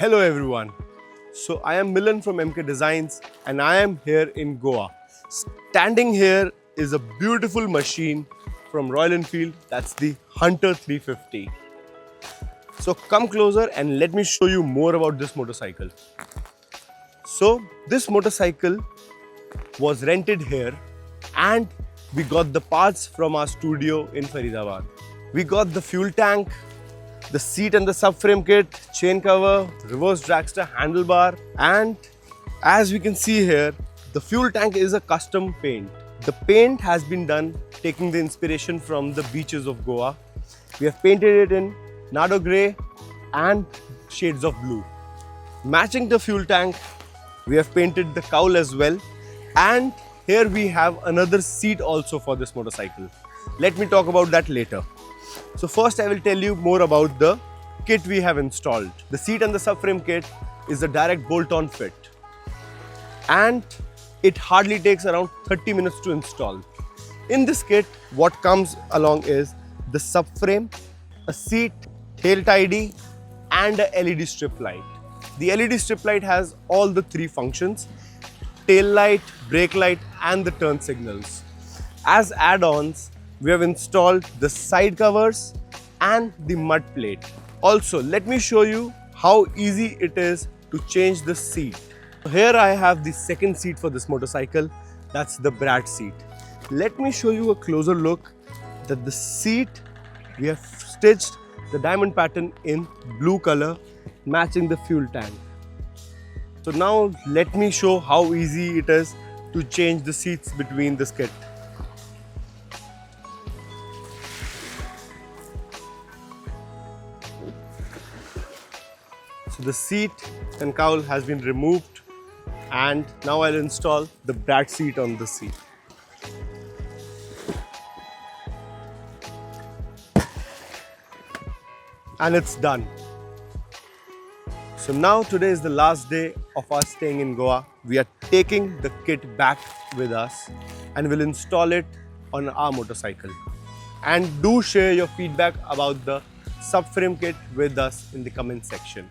Hello everyone. So I am Milan from MK Designs and I am here in Goa. Standing here is a beautiful machine from Royal Enfield, that's the Hunter 350. So come closer and let me show you more about this motorcycle. So this motorcycle was rented here and we got the parts from our studio in Faridabad. We got the fuel tank, the seat and the subframe kit, chain cover, reverse dragster handlebar, and as we can see here, the fuel tank is a custom paint. The paint has been done taking the inspiration from the beaches of Goa. We have painted it in Nardo grey and shades of blue. Matching the fuel tank, we have painted the cowl as well, and here we have another seat also for this motorcycle. Let me talk about that later. So first I will tell you more about the kit we have installed. The seat and the subframe kit is a direct bolt-on fit and it hardly takes around 30 minutes to install. In this kit, what comes along is the subframe, a seat, tail tidy and a LED strip light. The LED strip light has all the three functions: tail light, brake light and the turn signals. As add-ons, we have installed the side covers and the mud plate. Also, let me show you how easy it is to change the seat. Here I have the second seat for this motorcycle, that's the Brat Seat. Let me show you a closer look that the seat, we have stitched the diamond pattern in blue color matching the fuel tank. So now let me show how easy it is to change the seats between this kit. So the seat and cowl has been removed and now I'll install the Brat Seat on the seat. And it's done. So now today is the last day of us staying in Goa. We are taking the kit back with us and we'll install it on our motorcycle. And do share your feedback about the subframe kit with us in the comment section.